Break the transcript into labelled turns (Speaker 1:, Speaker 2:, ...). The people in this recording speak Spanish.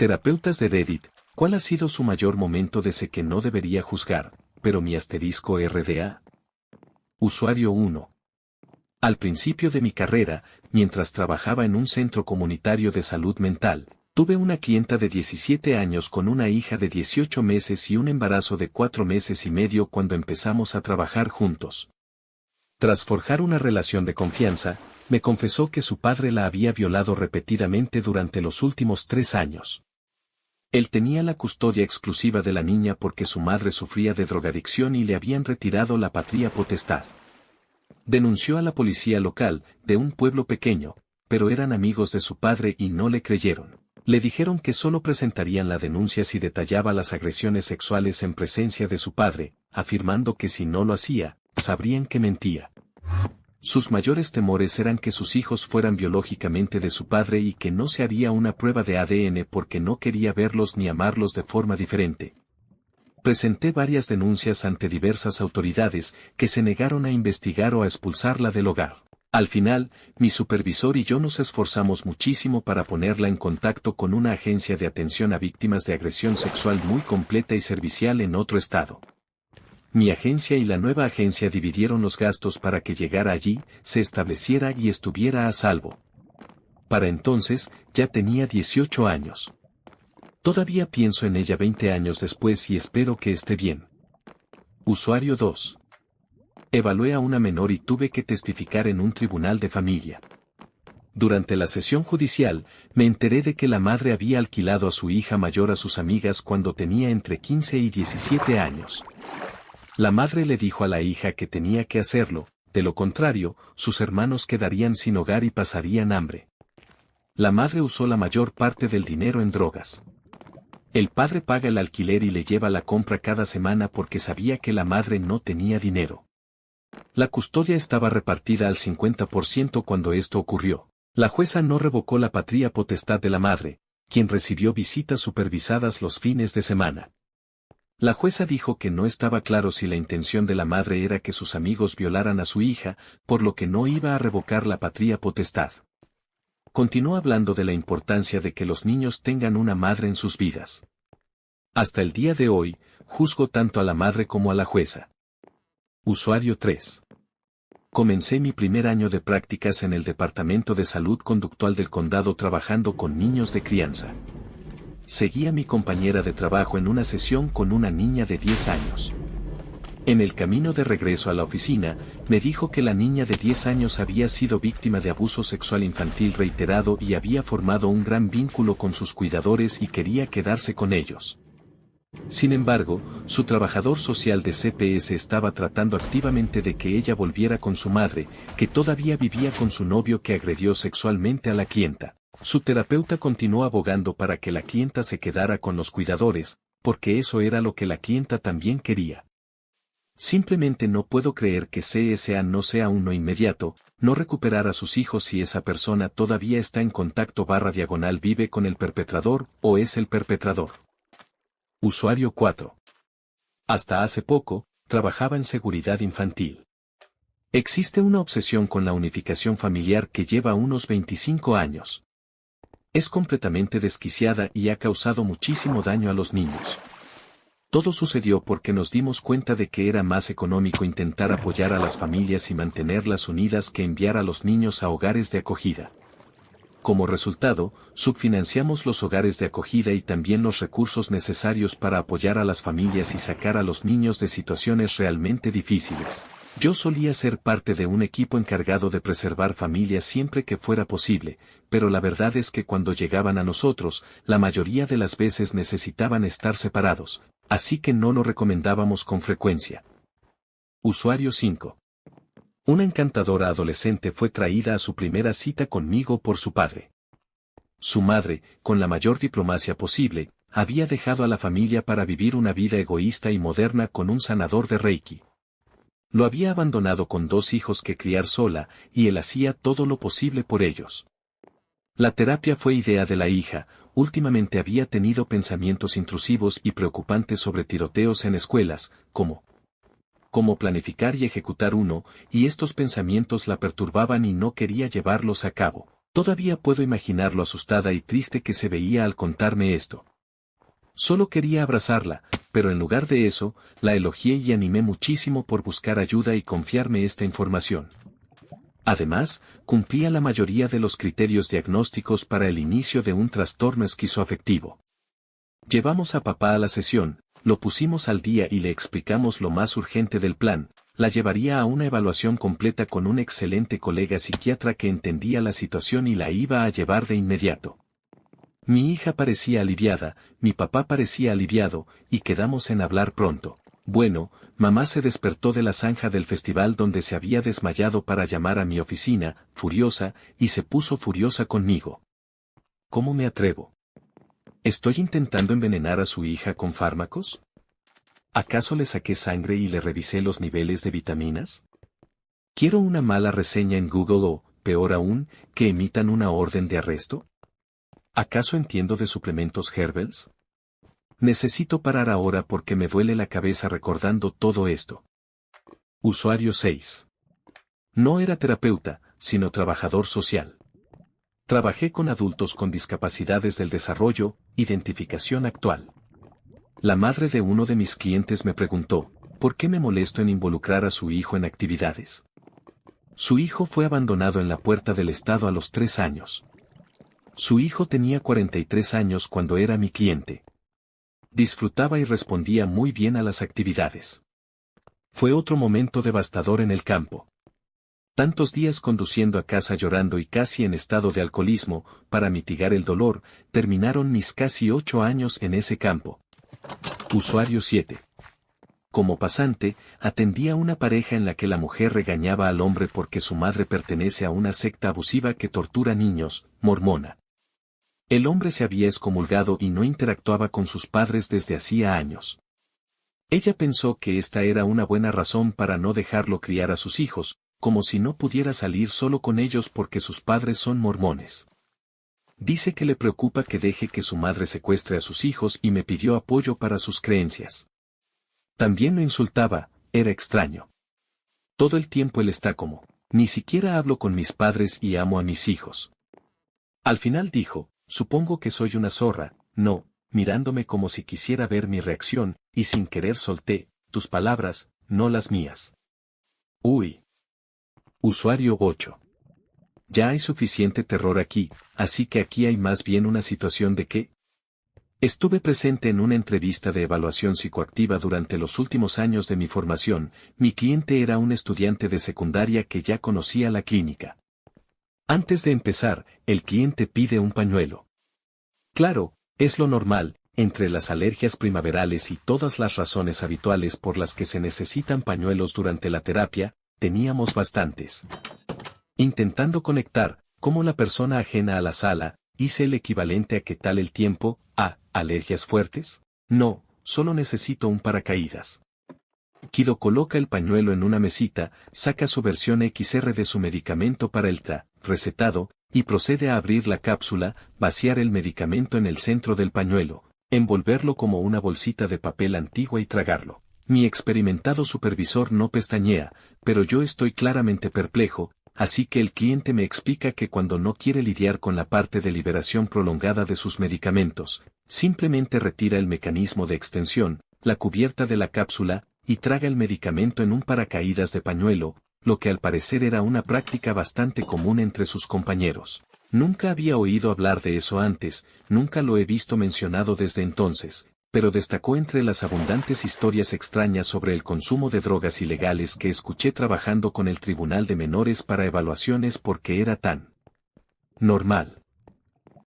Speaker 1: Terapeutas de Reddit, ¿cuál ha sido su mayor momento de sé que no debería juzgar, pero mi asterisco RDA? Usuario 1. Al principio de mi carrera, mientras trabajaba en un centro comunitario de salud mental, tuve una clienta de 17 años con una hija de 18 meses y un embarazo de 4 meses y medio cuando empezamos a trabajar juntos. Tras forjar una relación de confianza, me confesó que su padre la había violado repetidamente durante los últimos 3 años. Él tenía la custodia exclusiva de la niña porque su madre sufría de drogadicción y le habían retirado la patria potestad. Denunció a la policía local, de un pueblo pequeño, pero eran amigos de su padre y no le creyeron. Le dijeron que solo presentarían la denuncia si detallaba las agresiones sexuales en presencia de su padre, afirmando que si no lo hacía, sabrían que mentía. Sus mayores temores eran que sus hijos fueran biológicamente de su padre y que no se haría una prueba de ADN porque no quería verlos ni amarlos de forma diferente. Presenté varias denuncias ante diversas autoridades que se negaron a investigar o a expulsarla del hogar. Al final, mi supervisor y yo nos esforzamos muchísimo para ponerla en contacto con una agencia de atención a víctimas de agresión sexual muy completa y servicial en otro estado. Mi agencia y la nueva agencia dividieron los gastos para que llegara allí, se estableciera y estuviera a salvo. Para entonces, ya tenía 18 años. Todavía pienso en ella 20 años después y espero que esté bien. Usuario 2. Evalué a una menor y tuve que testificar en un tribunal de familia. Durante la sesión judicial, me enteré de que la madre había alquilado a su hija mayor a sus amigas cuando tenía entre 15 y 17 años. La madre le dijo a la hija que tenía que hacerlo, de lo contrario, sus hermanos quedarían sin hogar y pasarían hambre. La madre usó la mayor parte del dinero en drogas. El padre paga el alquiler y le lleva la compra cada semana porque sabía que la madre no tenía dinero. La custodia estaba repartida al 50% cuando esto ocurrió. La jueza no revocó la patria potestad de la madre, quien recibió visitas supervisadas los fines de semana. La jueza dijo que no estaba claro si la intención de la madre era que sus amigos violaran a su hija, por lo que no iba a revocar la patria potestad. Continuó hablando de la importancia de que los niños tengan una madre en sus vidas. Hasta el día de hoy, juzgo tanto a la madre como a la jueza. Usuario 3. Comencé mi primer año de prácticas en el Departamento de Salud Conductual del Condado trabajando con niños de crianza. Seguí a mi compañera de trabajo en una sesión con una niña de 10 años. En el camino de regreso a la oficina, me dijo que la niña de 10 años había sido víctima de abuso sexual infantil reiterado y había formado un gran vínculo con sus cuidadores y quería quedarse con ellos. Sin embargo, su trabajador social de CPS estaba tratando activamente de que ella volviera con su madre, que todavía vivía con su novio que agredió sexualmente a la clienta. Su terapeuta continuó abogando para que la clienta se quedara con los cuidadores, porque eso era lo que la clienta también quería. Simplemente no puedo creer que CSA no sea un no inmediato, no recuperar a sus hijos si esa persona todavía está en contacto / vive con el perpetrador o es el perpetrador. Usuario 4. Hasta hace poco, trabajaba en seguridad infantil. Existe una obsesión con la unificación familiar que lleva unos 25 años. Es completamente desquiciada y ha causado muchísimo daño a los niños. Todo sucedió porque nos dimos cuenta de que era más económico intentar apoyar a las familias y mantenerlas unidas que enviar a los niños a hogares de acogida. Como resultado, subfinanciamos los hogares de acogida y también los recursos necesarios para apoyar a las familias y sacar a los niños de situaciones realmente difíciles. Yo solía ser parte de un equipo encargado de preservar familias siempre que fuera posible, pero la verdad es que cuando llegaban a nosotros, la mayoría de las veces necesitaban estar separados, así que no lo recomendábamos con frecuencia. Usuario 5. Una encantadora adolescente fue traída a su primera cita conmigo por su padre. Su madre, con la mayor diplomacia posible, había dejado a la familia para vivir una vida egoísta y moderna con un sanador de Reiki. Lo había abandonado con 2 hijos que criar sola, y él hacía todo lo posible por ellos. La terapia fue idea de la hija, últimamente había tenido pensamientos intrusivos y preocupantes sobre tiroteos en escuelas, cómo planificar y ejecutar uno, y estos pensamientos la perturbaban y no quería llevarlos a cabo. Todavía puedo imaginar lo asustada y triste que se veía al contarme esto. Solo quería abrazarla, pero en lugar de eso, la elogié y animé muchísimo por buscar ayuda y confiarme esta información. Además, cumplía la mayoría de los criterios diagnósticos para el inicio de un trastorno esquizoafectivo. Llevamos a papá a la sesión, lo pusimos al día y le explicamos lo más urgente del plan. La llevaría a una evaluación completa con un excelente colega psiquiatra que entendía la situación y la iba a llevar de inmediato. Mi hija parecía aliviada, mi papá parecía aliviado, y quedamos en hablar pronto. Bueno, mamá se despertó de la zanja del festival donde se había desmayado para llamar a mi oficina, furiosa, y se puso furiosa conmigo. ¿Cómo me atrevo? ¿Estoy intentando envenenar a su hija con fármacos? ¿Acaso le saqué sangre y le revisé los niveles de vitaminas? ¿Quiero una mala reseña en Google o, peor aún, que emitan una orden de arresto? ¿Acaso entiendo de suplementos Herbals? Necesito parar ahora porque me duele la cabeza recordando todo esto. Usuario 6. No era terapeuta, sino trabajador social. Trabajé con adultos con discapacidades del desarrollo, identificación actual. La madre de uno de mis clientes me preguntó, ¿por qué me molesto en involucrar a su hijo en actividades? Su hijo fue abandonado en la puerta del estado a los 3 años. Su hijo tenía 43 años cuando era mi cliente. Disfrutaba y respondía muy bien a las actividades. Fue otro momento devastador en el campo. Tantos días conduciendo a casa llorando y casi en estado de alcoholismo, para mitigar el dolor, terminaron mis casi 8 años en ese campo. Usuario 7. Como pasante, atendía a una pareja en la que la mujer regañaba al hombre porque su madre pertenece a una secta abusiva que tortura niños, mormona. El hombre se había excomulgado y no interactuaba con sus padres desde hacía años. Ella pensó que esta era una buena razón para no dejarlo criar a sus hijos, como si no pudiera salir solo con ellos porque sus padres son mormones. Dice que le preocupa que deje que su madre secuestre a sus hijos y me pidió apoyo para sus creencias. También lo insultaba, era extraño. Todo el tiempo él está como, ni siquiera hablo con mis padres y amo a mis hijos. Al final dijo, supongo que soy una zorra, no, mirándome como si quisiera ver mi reacción, y sin querer solté, tus palabras, no las mías. Uy. Usuario 8. Ya hay suficiente terror aquí, así que aquí hay más bien una situación de que... Estuve presente en una entrevista de evaluación psicoactiva durante los últimos años de mi formación. Mi cliente era un estudiante de secundaria que ya conocía la clínica. Antes de empezar, el cliente pide un pañuelo. Claro, es lo normal, entre las alergias primaverales y todas las razones habituales por las que se necesitan pañuelos durante la terapia, teníamos bastantes. Intentando conectar, como la persona ajena a la sala, hice el equivalente a ¿qué tal el tiempo? ¿Alergias fuertes? No, solo necesito un paracaídas. Kido coloca el pañuelo en una mesita, saca su versión XR de su medicamento para el TRA, recetado, y procede a abrir la cápsula, vaciar el medicamento en el centro del pañuelo, envolverlo como una bolsita de papel antigua y tragarlo. Mi experimentado supervisor no pestañea, pero yo estoy claramente perplejo, así que el cliente me explica que cuando no quiere lidiar con la parte de liberación prolongada de sus medicamentos, simplemente retira el mecanismo de extensión, la cubierta de la cápsula, y traga el medicamento en un paracaídas de pañuelo, lo que al parecer era una práctica bastante común entre sus compañeros. Nunca había oído hablar de eso antes, nunca lo he visto mencionado desde entonces, pero destacó entre las abundantes historias extrañas sobre el consumo de drogas ilegales que escuché trabajando con el Tribunal de Menores para evaluaciones porque era tan normal.